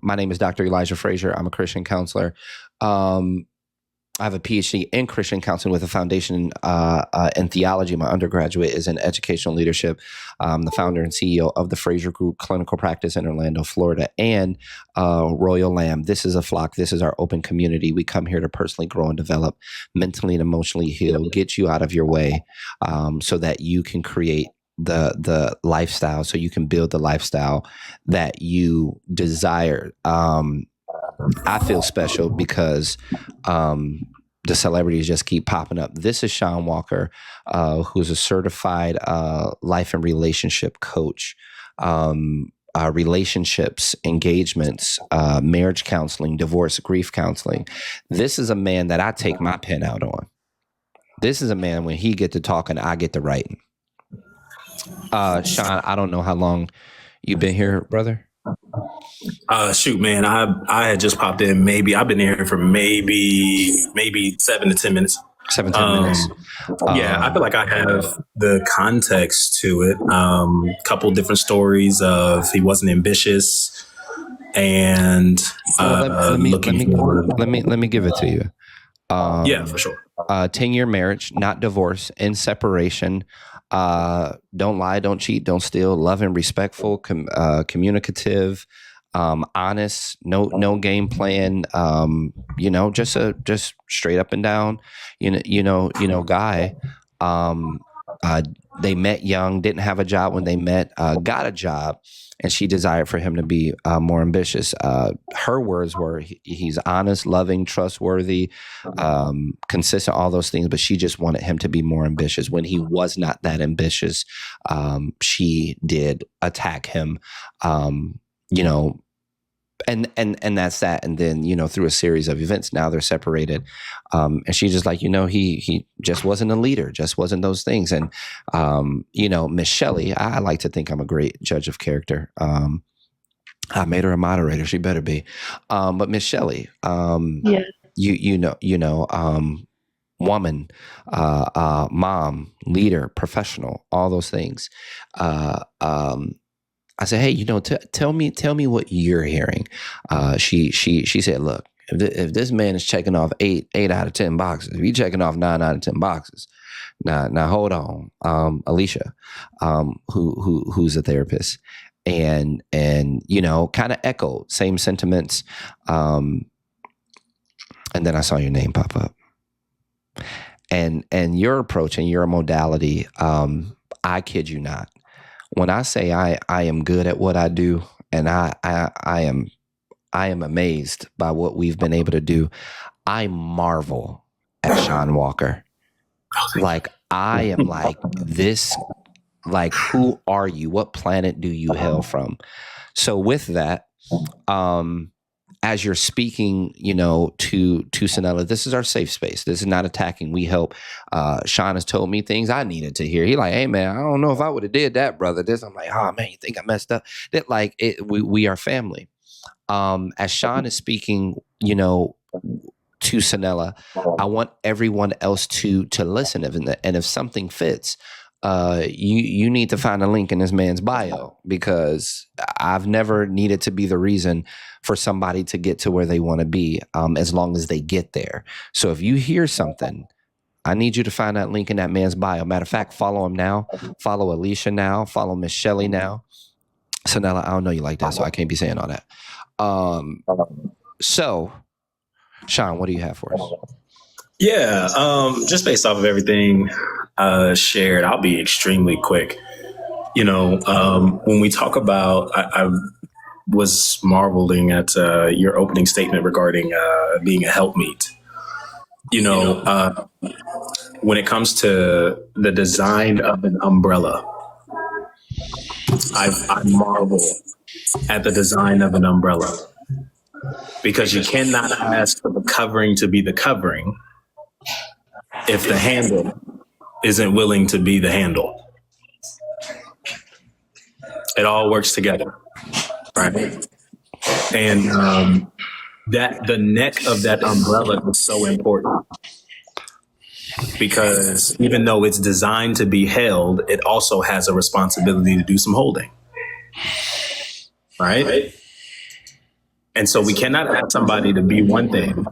My name is Dr. Elijah Frazier. I'm a Christian counselor. I have a PhD in Christian counseling with a foundation in theology. My undergraduate is in educational leadership. I'm the founder and CEO of the Frazier Group Clinical Practice in Orlando, Florida, and Royal Lamb. This is a flock. This is our open community. We come here to personally grow and develop, mentally and emotionally heal, get you out of your way so that you can create the lifestyle, so you can build the lifestyle that you desire. I feel special because the celebrities just keep popping up. This is Sean Walker, who's a certified life and relationship coach, relationships, engagements, marriage counseling, divorce, grief counseling. This is a man that I take my pen out on. This is a man, when he get to talking, I get to writing. Sean, I don't know how long you've been here, brother. Shoot, man, I had just popped in. I've been here for maybe 7 to 10 minutes. 7 to 10 minutes. Yeah, I feel like I have the context to it. Couple different stories of he wasn't ambitious, and let me give it to you. Yeah, for sure. 10-year marriage, not divorce, in separation. Don't lie, don't cheat, don't steal, loving, respectful, communicative, honest, no game plan, just straight up and down, guy. They met young, didn't have a job when they met, got a job, and she desired for him to be more ambitious. Her words were, he's honest, loving, trustworthy, consistent, all those things, but she just wanted him to be more ambitious. When he was not that ambitious, she did attack him, and that's that. And then, through a series of events, now they're separated. And she's just like, he just wasn't a leader, just wasn't those things. And, Miss Shelley, I like to think I'm a great judge of character. I made her a moderator. She better be. But Miss Shelley, yes. Woman, mom, leader, professional, all those things. I said, hey, tell me what you're hearing. She said, look, if this man is checking off 8 out of 10 boxes, if he's checking off 9 out of 10 boxes, now hold on, Alicia, who's a therapist, and kind of echoed same sentiments, and then I saw your name pop up, and your approach and your modality, I kid you not. When I say I am good at what I do, and I am amazed by what we've been able to do, I marvel at Sean Walker. Like, I am like this, like, who are you? What planet do you hail from? So with that, as you're speaking, to Sanella, this is our safe space. This is not attacking. We help. Sean has told me things I needed to hear. He like, hey man, I don't know if I would have did that, brother. This, I'm like, oh man, you think I messed up? That like we are family. As Sean is speaking, to Sanella, I want everyone else to listen. And if something fits, you need to find a link in this man's bio, because I've never needed to be the reason for somebody to get to where they want to be, as long as they get there. So if you hear something, I need you to find that link in that man's bio. Matter of fact, follow him now. Follow Alicia now. Follow Miss Shelley now. Sanella, I don't know you like that, so I can't be saying all that. So, Sean, what do you have for us? Yeah, just based off of everything shared, I'll be extremely quick. When we talk about, I was marveling at your opening statement regarding being a helpmeet. When it comes to the design of an umbrella, I marvel at the design of an umbrella, because you cannot ask for the covering to be the covering if the handle isn't willing to be the handle. It all works together, right? And that the neck of that umbrella is so important, because even though it's designed to be held, it also has a responsibility to do some holding, right? And so we cannot ask somebody to be one thing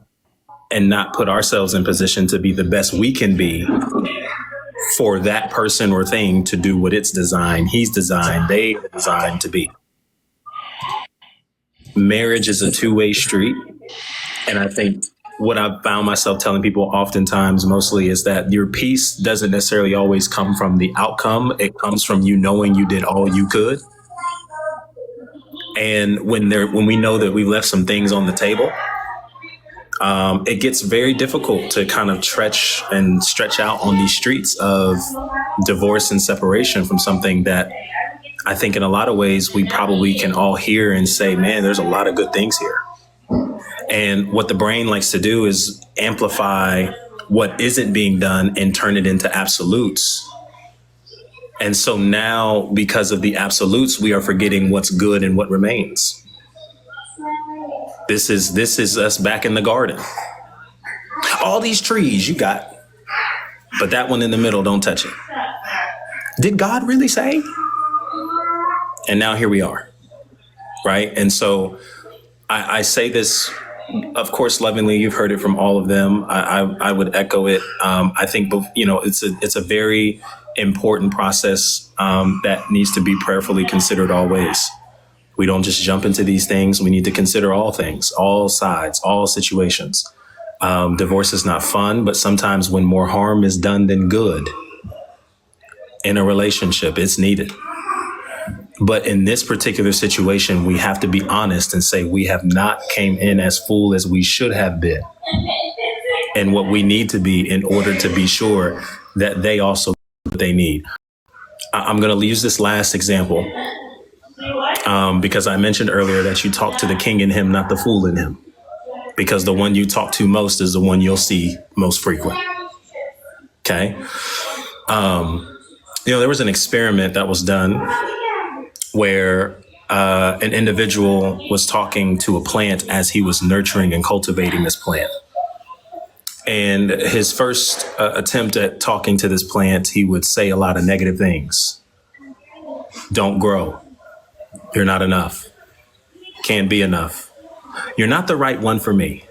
and not put ourselves in position to be the best we can be for that person or thing to do what it's designed, they designed to be. Marriage is a two-way street. And I think what I've found myself telling people oftentimes mostly is that your peace doesn't necessarily always come from the outcome. It comes from you knowing you did all you could. And when we know that we left some things on the table, it gets very difficult to kind of stretch out on these streets of divorce and separation from something that I think in a lot of ways we probably can all hear and say, man, there's a lot of good things here. And what the brain likes to do is amplify what isn't being done and turn it into absolutes. And so now, because of the absolutes, we are forgetting what's good and what remains. This is us back in the garden. All these trees you got, but that one in the middle, don't touch it. Did God really say? And now here we are, right? And so I say this, of course, lovingly. You've heard it from all of them. I would echo it. I think, it's a very important process that needs to be prayerfully considered always. We don't just jump into these things. We need to consider all things, all sides, all situations. Divorce is not fun, but sometimes when more harm is done than good in a relationship, it's needed. But in this particular situation, we have to be honest and say we have not came in as full as we should have been and what we need to be in order to be sure that they also what they need. I'm going to use this last example because I mentioned earlier that you talk to the king in him, not the fool in him, because the one you talk to most is the one you'll see most frequent. OK, there was an experiment that was done where an individual was talking to a plant as he was nurturing and cultivating this plant. And his first attempt at talking to this plant, he would say a lot of negative things. Don't grow. You're not enough. Can't be enough. You're not the right one for me.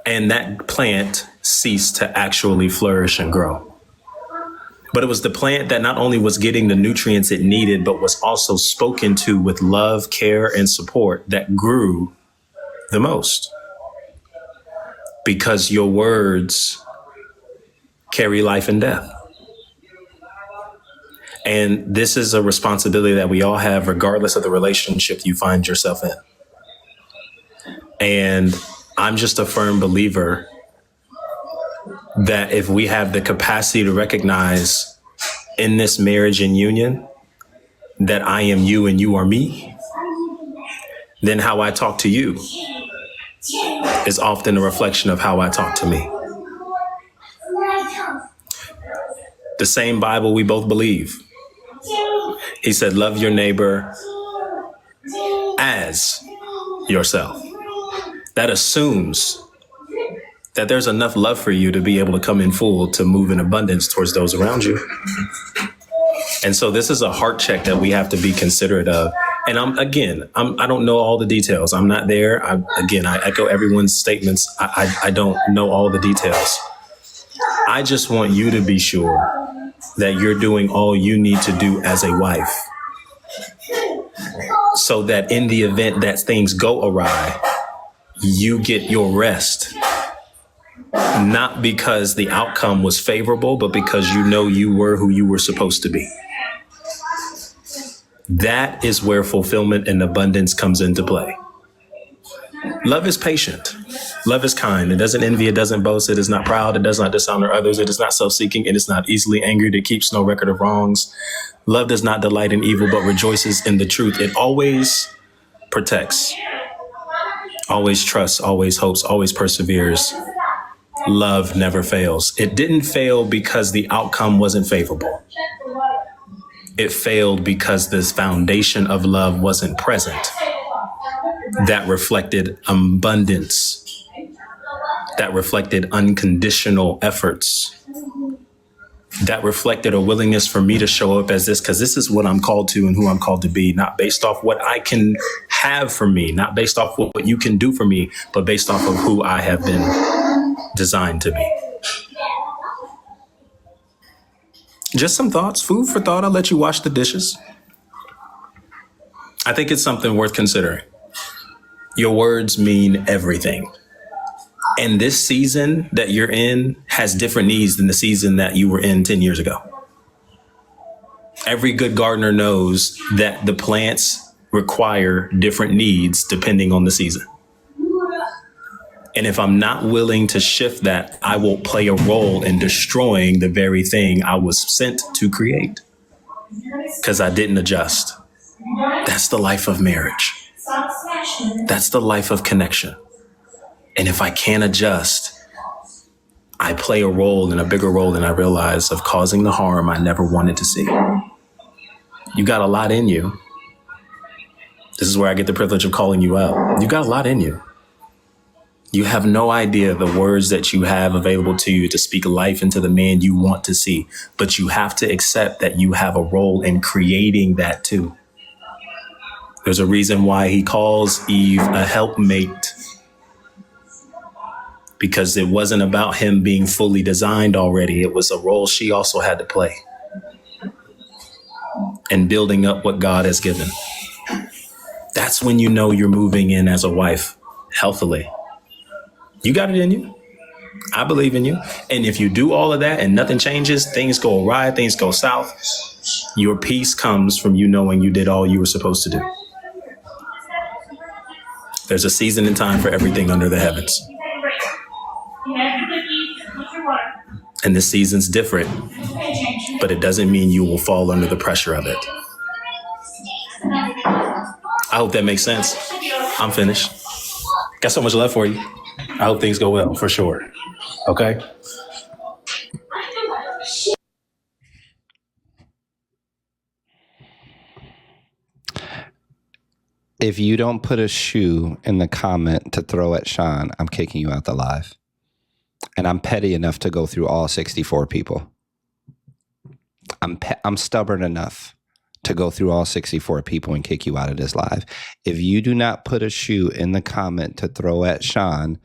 And that plant ceased to actually flourish and grow. But it was the plant that not only was getting the nutrients it needed, but was also spoken to with love, care, and support that grew the most. Because your words carry life and death. And this is a responsibility that we all have, regardless of the relationship you find yourself in. And I'm just a firm believer that if we have the capacity to recognize in this marriage and union that I am you and you are me, then how I talk to you is often a reflection of how I talk to me. The same Bible we both believe. He said, love your neighbor as yourself. That assumes that there's enough love for you to be able to come in full to move in abundance towards those around you. And so this is a heart check that we have to be considerate of. And I don't know all the details. I'm not there. I echo everyone's statements. I don't know all the details. I just want you to be sure that you're doing all you need to do as a wife, so that in the event that things go awry, you get your rest. Not because the outcome was favorable, but because you know you were who you were supposed to be. That is where fulfillment and abundance comes into play. Love is patient. Love is kind. It doesn't envy. It doesn't boast. It is not proud. It does not dishonor others. It is not self-seeking. It is not easily angered. It keeps no record of wrongs. Love does not delight in evil, but rejoices in the truth. It always protects, always trusts, always hopes, always perseveres. Love never fails. It didn't fail because the outcome wasn't favorable. It failed because this foundation of love wasn't present. That reflected abundance. That reflected unconditional efforts. That reflected a willingness for me to show up as this, because this is what I'm called to and who I'm called to be, not based off what I can have for me, not based off what you can do for me, but based off of who I have been designed to be. Just some thoughts, food for thought. I'll let you wash the dishes. I think it's something worth considering. Your words mean everything. And this season that you're in has different needs than the season that you were in 10 years ago. Every good gardener knows that the plants require different needs depending on the season. And if I'm not willing to shift that, I will play a role in destroying the very thing I was sent to create because I didn't adjust. That's the life of marriage. That's the life of connection. And if I can't adjust, I play a role, and a bigger role than I realize, of causing the harm I never wanted to see. You got a lot in you. This is where I get the privilege of calling you out. You got a lot in you. You have no idea the words that you have available to you to speak life into the man you want to see. But you have to accept that you have a role in creating that too. There's a reason why he calls Eve a helpmate. Because it wasn't about him being fully designed already. It was a role she also had to play in building up what God has given. That's when you know you're moving in as a wife healthily. You got it in you. I believe in you. And if you do all of that and nothing changes, things go awry, things go south, your peace comes from you knowing you did all you were supposed to do. There's a season and time for everything under the heavens. And the season's different, but it doesn't mean you will fall under the pressure of it. I hope that makes sense. I'm finished. Got so much love for you. I hope things go well, for sure. Okay? If you don't put a shoe in the comment to throw at Sean, I'm kicking you out the live. And I'm petty enough to go through all 64 people. I'm stubborn enough to go through all 64 people and kick you out of this live. If you do not put a shoe in the comment to throw at Sean,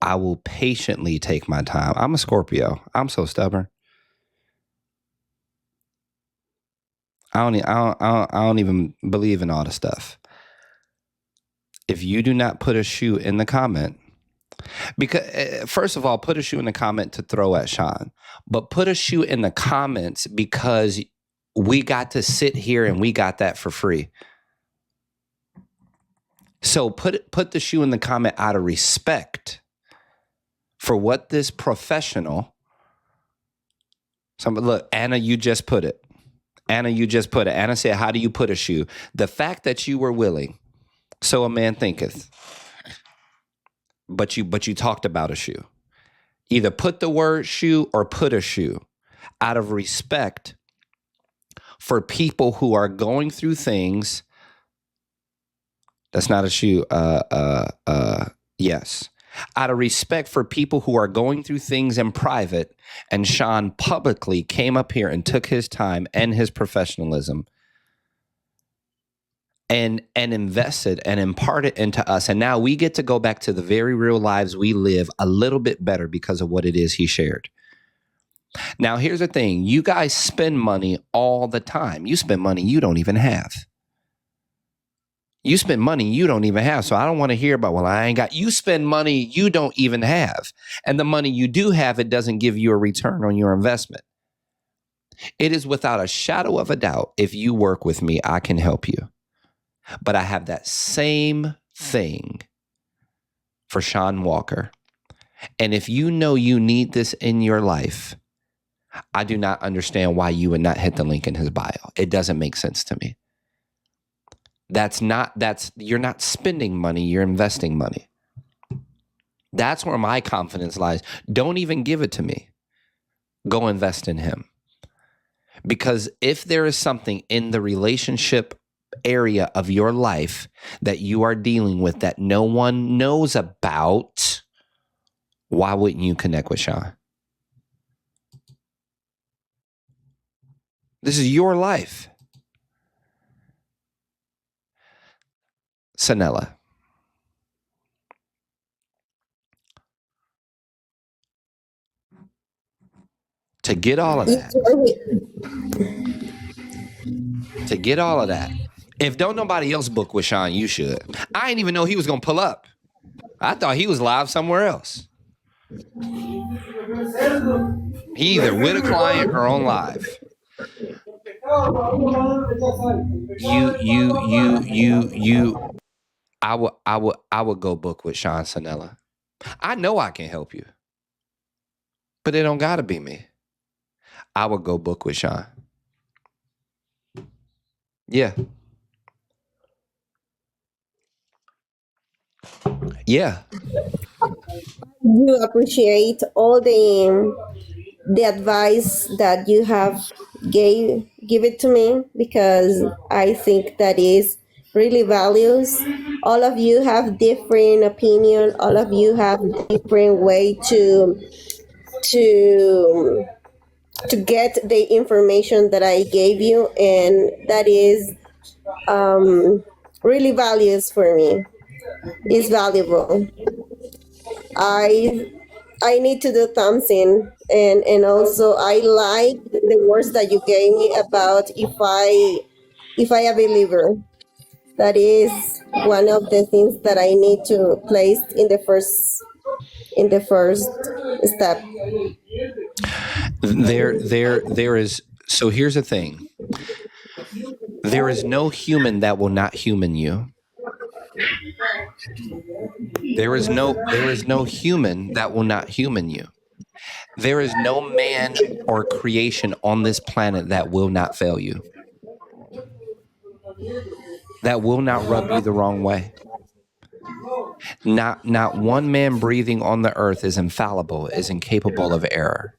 I will patiently take my time. I'm a Scorpio. I'm so stubborn. I don't even believe in all the stuff. If you do not put a shoe in the comment, because first of all, put a shoe in the comment to throw at Sean, but put a shoe in the comments because we got to sit here and we got that for free. So put the shoe in the comment out of respect for what this professional. Somebody, look, Anna, you just put it. Anna said, how do you put a shoe? The fact that you were willing, so a man thinketh. But you talked about a shoe. Either put the word shoe or put a shoe out of respect for people who are going through things. That's not a shoe. Yes. Out of respect for people who are going through things in private, and Sean publicly came up here and took his time and his professionalism and invested and imparted into us. And now we get to go back to the very real lives we live a little bit better because of what it is he shared. Now, here's the thing. You guys spend money all the time. You spend money you don't even have. You spend money you don't even have. So I don't want to hear about, well, I ain't got. You spend money you don't even have. And the money you do have, it doesn't give you a return on your investment. It is without a shadow of a doubt, if you work with me, I can help you. But I have that same thing for Sean Walker. And if you know you need this in your life, I do not understand why you would not hit the link in his bio. It doesn't make sense to me. You're not spending money, you're investing money. That's where my confidence lies. Don't even give it to me. Go invest in him. Because if there is something in the relationship area of your life that you are dealing with that no one knows about, why wouldn't you connect with Sean? This is your life. Sanella, to get all of that, if don't nobody else book with Sean, you should. I didn't even know he was going to pull up. I thought he was live somewhere else. He either with a client or on live. You. I would go book with Sean Sanella. I know I can help you, but it don't gotta be me. I would go book with Sean. Yeah. Yeah. You appreciate all the advice that you have give it to me, because I think that is really values. All of you have different opinion. All of you have different way to to get the information that I gave you, and that is really values for me. It's valuable. I I need to do something, and also I like the words that you gave me about if I a believer. That is one of the things that I need to place in the first step. There is. So here's the thing. There is no human that will not human you. There is no human that will not human you. There is no man or creation on this planet that will not fail you. That will not rub you the wrong way. Not one man breathing on the earth is infallible, is incapable of error.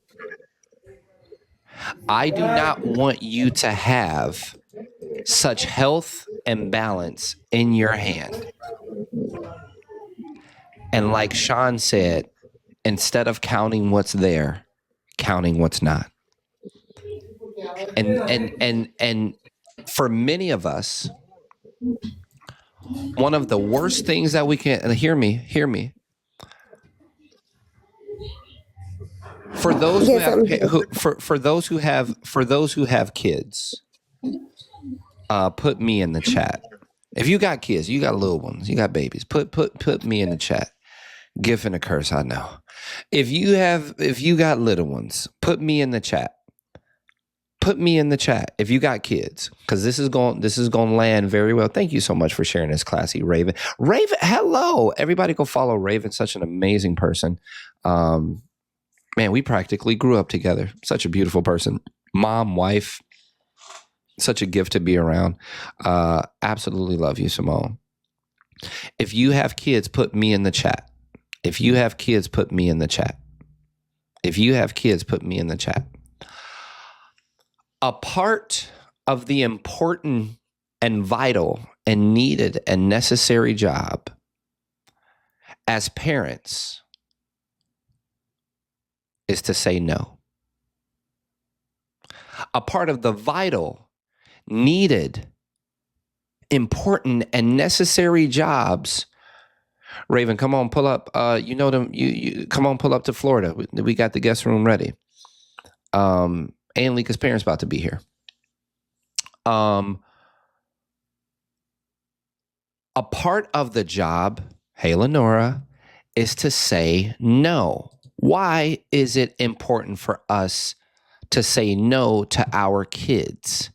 I do not want you to have such health and balance in your hand. And like Sean said, instead of counting what's there, counting what's not. And for many of us, one of the worst things that we can, and hear me. For those who Yes, have I'm here. for those who have kids, put me in the chat. If you got kids, you got little ones, you got babies, put me in the chat. Gift and a curse, I know. If you got little ones, put me in the chat. Put me in the chat if you got kids, because this is going to land very well. Thank you so much for sharing this, classy Raven. Raven, hello, everybody, go follow Raven. Such an amazing person. Man, we practically grew up together. Such a beautiful person, mom, wife. Such a gift to be around. Absolutely love you, Simone. If you have kids, put me in the chat. If you have kids, put me in the chat. If you have kids, put me in the chat. A part of the important and vital and needed and necessary job as parents is to say no. A part of the vital, needed, important, and necessary jobs. Raven, come on, pull up. You know them. You come on, pull up to Florida. We got the guest room ready. And Lika's parents about to be here. A part of the job, hey Lenora, is to say no. Why is it important for us to say no to our kids?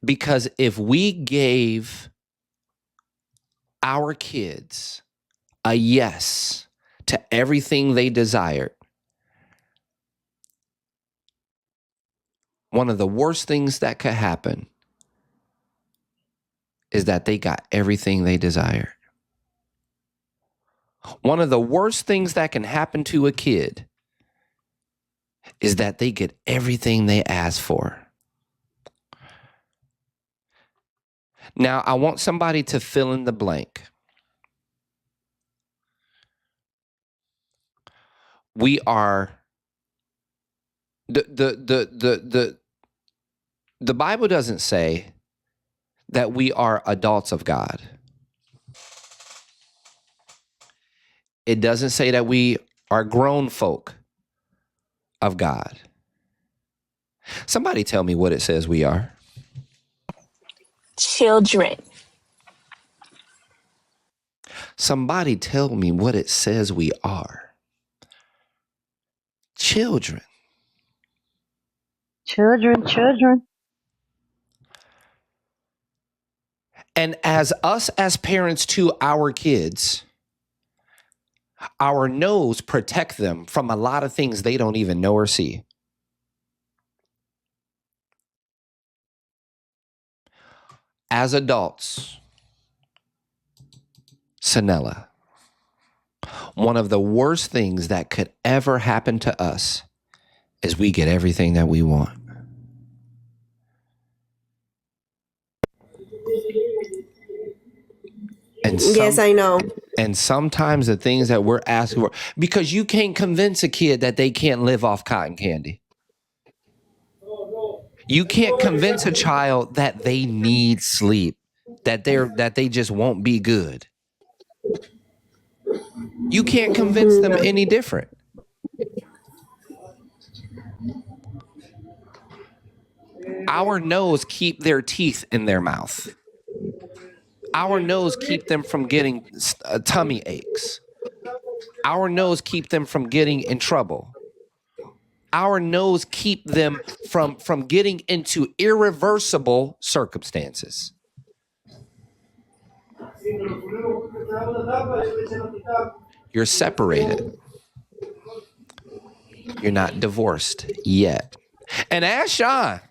Because if we gave our kids a yes to everything they desired, one of the worst things that could happen is that they got everything they desired. One of the worst things that can happen to a kid is that they get everything they ask for. Now, I want somebody to fill in the blank. We are the Bible doesn't say that we are adults of God. It doesn't say that we are grown folk of God. Somebody tell me what it says we are. Children. Somebody tell me what it says we are. Children. Children. And as us as parents to our kids, our nose protect them from a lot of things they don't even know or see. As adults, Sanella, one of the worst things that could ever happen to us is we get everything that we want. And Yes, I know. And sometimes the things that we're asking for, because you can't convince a kid that they can't live off cotton candy. You can't convince a child that they need sleep, that they just won't be good. You can't convince them any different. Our nose keep their teeth in their mouth. Our nose keep them from getting tummy aches. Our nose keep them from getting in trouble. Our nose keep them from getting into irreversible circumstances. You're separated. You're not divorced yet. And ask Sean.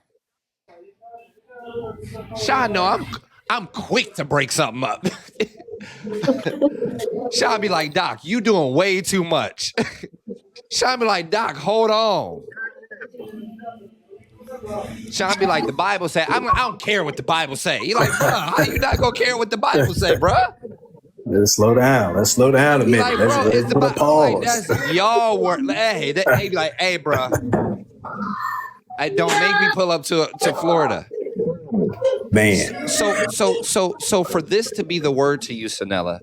Sean, no, I'm quick to break something up. Sean be like, Doc, you doing way too much. Sean be like, Doc, hold on. Sean be like, the Bible say, I don't care what the Bible say. You're like, bro, how you not gonna care what the Bible say, bro? Let's slow down. Let's slow down a minute. Like, bro, let's put a pause. Like, that's y'all work. Hey, they be like, hey, bro, don't make me pull up to Florida. Man. So for this to be the word to you, Sanella,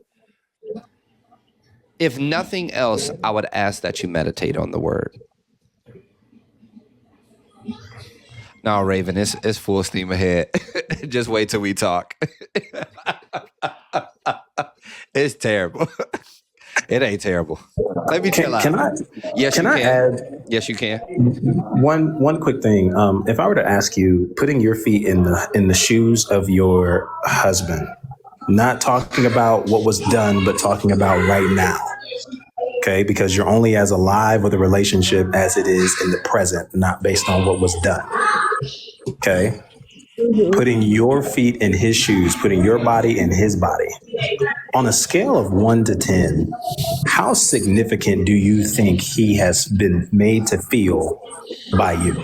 if nothing else, I would ask that you meditate on the word. No, Raven, it's full steam ahead. Just wait till we talk. It's terrible. It ain't terrible. Let me chill out. Yes, you can. Add? Yes, you can. One quick thing. If I were to ask you, putting your feet in the shoes of your husband, not talking about what was done, but talking about right now. Okay, because you're only as alive with a relationship as it is in the present, not based on what was done. Okay. Mm-hmm. Putting your feet in his shoes, putting your body in his body. On a scale of 1 to 10, how significant do you think he has been made to feel by you?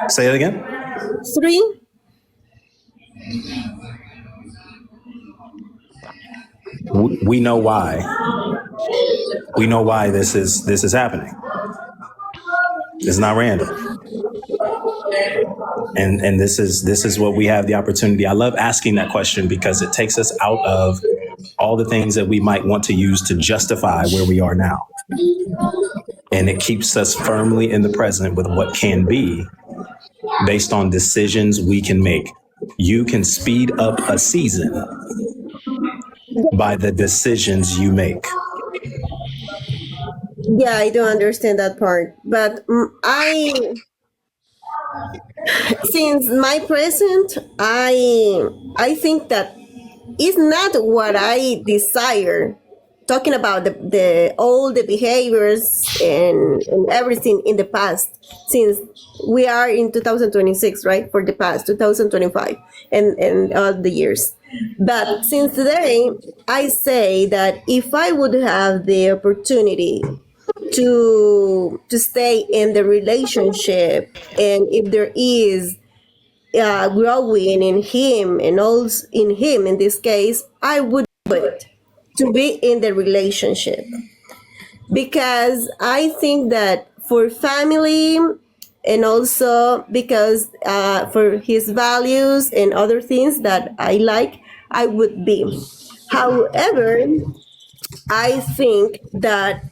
Say it again. 3. We know why. We know why this is happening. It's not random. And this is what we have the opportunity. I love asking that question because it takes us out of all the things that we might want to use to justify where we are now. And it keeps us firmly in the present with what can be based on decisions we can make. You can speed up a season by the decisions you make. Yeah, I don't understand that part. But since my present, I think that it's not what I desire. Talking about all the behaviors and everything in the past, since we are in 2026, right? For the past 2025 and all the years. But since today, I say that if I would have the opportunity to stay in the relationship, and if there is growing in him and also in him in this case, I would do it to be in the relationship, because I think that for family and also because for his values and other things that I like, I would be. However, I think that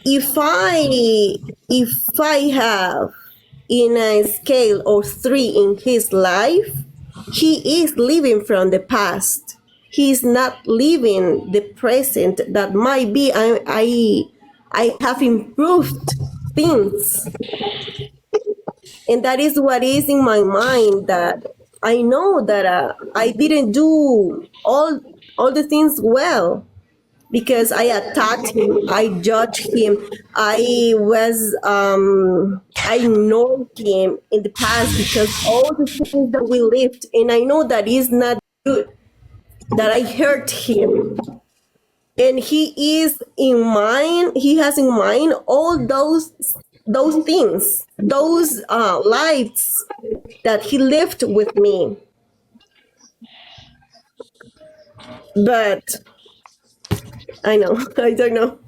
if I if I have in a scale of 3 in his life, he is living from the past. He is not living the present. That might be I have improved things, and that is what is in my mind. That I know that I didn't do all the things well, because I attacked him, I judged him, I ignored him in the past because all the things that we lived, and I know that is not good, that I hurt him. And he has in mind all those things, those lives that he lived with me. But I know, I don't know.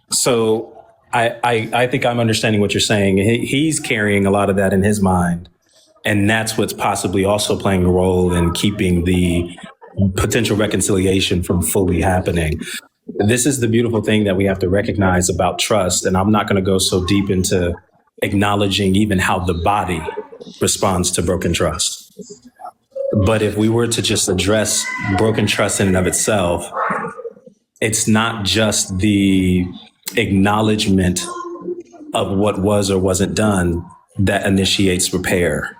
So I think I'm understanding what you're saying. He's carrying a lot of that in his mind. And that's what's possibly also playing a role in keeping the potential reconciliation from fully happening. This is the beautiful thing that we have to recognize about trust. And I'm not going to go so deep into acknowledging even how the body responds to broken trust. But if we were to just address broken trust in and of itself, it's not just the acknowledgement of what was or wasn't done that initiates repair.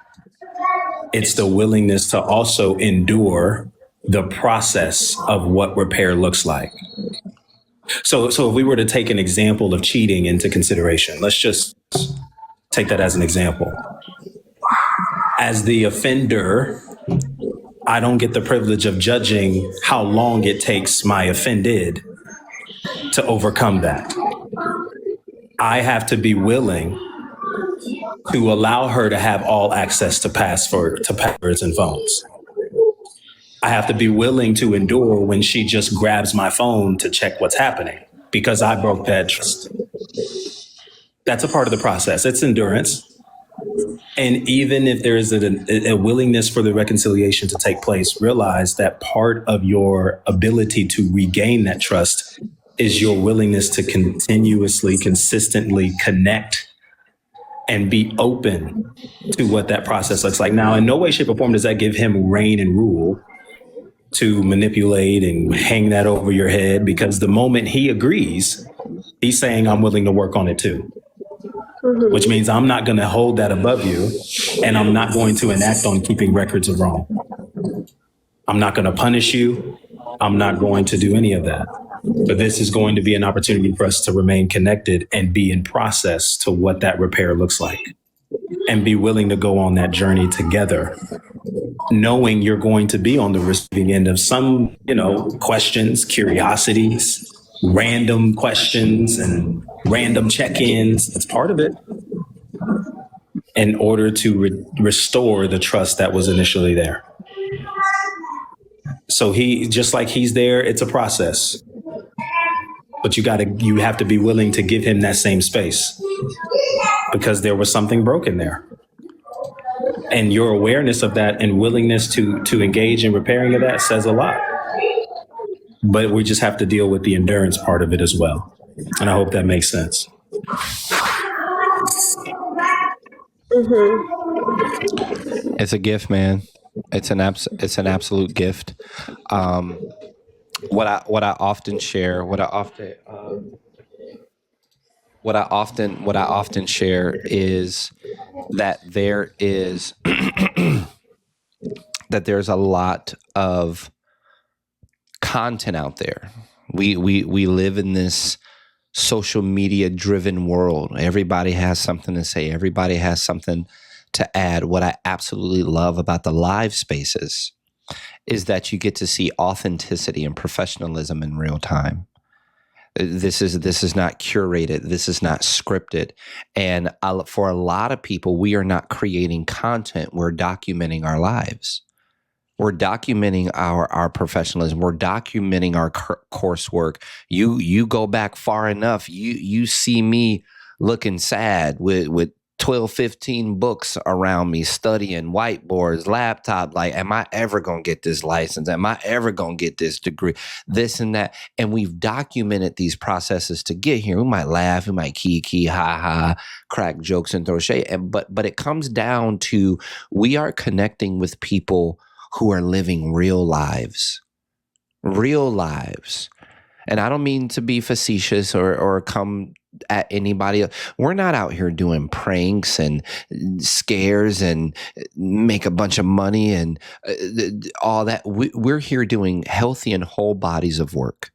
It's the willingness to also endure the process of what repair looks like. So if we were to take an example of cheating into consideration, let's just take that as an example. As the offender, I don't get the privilege of judging how long it takes my offended to overcome that. I have to be willing to allow her to have all access to passwords and phones. I have to be willing to endure when she just grabs my phone to check what's happening because I broke that trust. That's a part of the process. It's endurance. And even if there is a willingness for the reconciliation to take place, realize that part of your ability to regain that trust is your willingness to continuously, consistently connect and be open to what that process looks like. Now, in no way, shape, or form does that give him reign and rule to manipulate and hang that over your head, because the moment he agrees, he's saying, I'm willing to work on it too. Which means I'm not going to hold that above you, and I'm not going to enact on keeping records of wrong. I'm not going to punish you. I'm not going to do any of that. But this is going to be an opportunity for us to remain connected and be in process to what that repair looks like, and be willing to go on that journey together, knowing you're going to be on the receiving end of some, questions, curiosities, random questions and random check-ins. It's part of it in order to restore the trust that was initially there. So just like he's there, it's a process. But you have to be willing to give him that same space, because there was something broken there. And your awareness of that and willingness to engage in repairing of that says a lot. But we just have to deal with the endurance part of it as well. And I hope that makes sense. It's a gift, man. It's an absolute gift. What I often share is that there's a lot of content out there. We live in this social media driven world. Everybody has something to say. Everybody has something to add. What I absolutely love about the live spaces is that you get to see authenticity and professionalism in real time. This is not curated. This is not scripted. And for a lot of people, we are not creating content. We're documenting our lives. We're documenting our professionalism. We're documenting our coursework. You go back far enough, you see me looking sad with 12, 15 books around me, studying, whiteboards, laptop. Like, am I ever going to get this license? Am I ever going to get this degree? This and that. And we've documented these processes to get here. We might laugh, we might key, ha, ha, crack jokes and throw shade. But it comes down to, we are connecting with people who are living real lives. Real lives. And I don't mean to be facetious or come at anybody else. We're not out here doing pranks and scares and make a bunch of money and all that. We're here doing healthy and whole bodies of work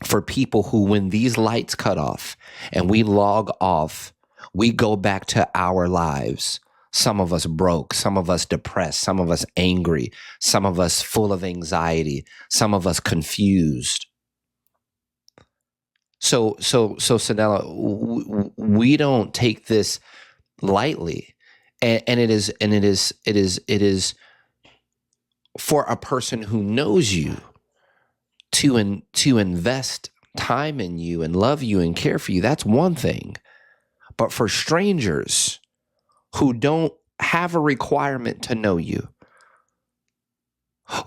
for people who, when these lights cut off and we log off, we go back to our lives. Some of us broke, some of us depressed, some of us angry, some of us full of anxiety, some of us confused. So, Sanella, we don't take this lightly, and it is for a person who knows you to invest time in you and love you and care for you. That's one thing, but for strangers who don't have a requirement to know you,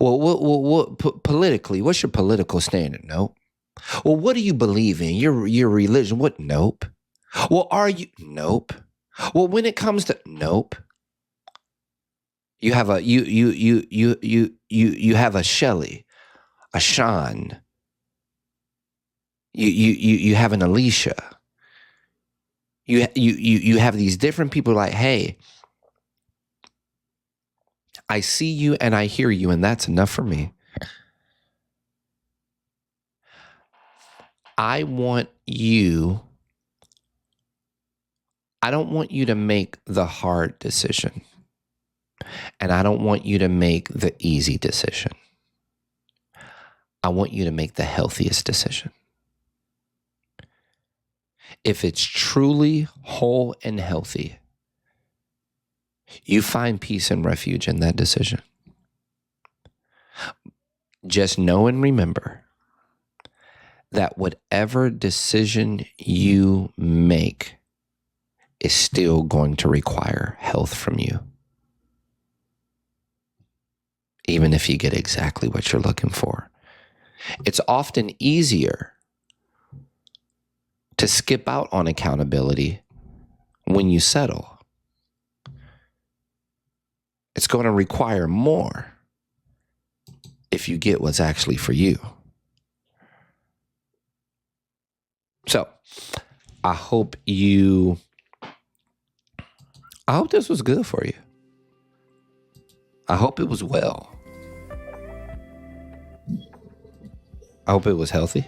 well, politically, what's your political standard? No. Well, what do you believe in? Your religion? What? Nope. Well, are you? Nope. Well, when it comes to nope, you have a you have a Shelley, a Sean. You have an Alicia. You have these different people. Like, hey, I see you and I hear you, and that's enough for me. I don't want you to make the hard decision. And I don't want you to make the easy decision. I want you to make the healthiest decision. If it's truly whole and healthy, you find peace and refuge in that decision. Just know and remember that whatever decision you make is still going to require health from you, even if you get exactly what you're looking for. It's often easier to skip out on accountability when you settle. It's going to require more if you get what's actually for you. So, I hope this was good for you. I hope it was well. I hope it was healthy.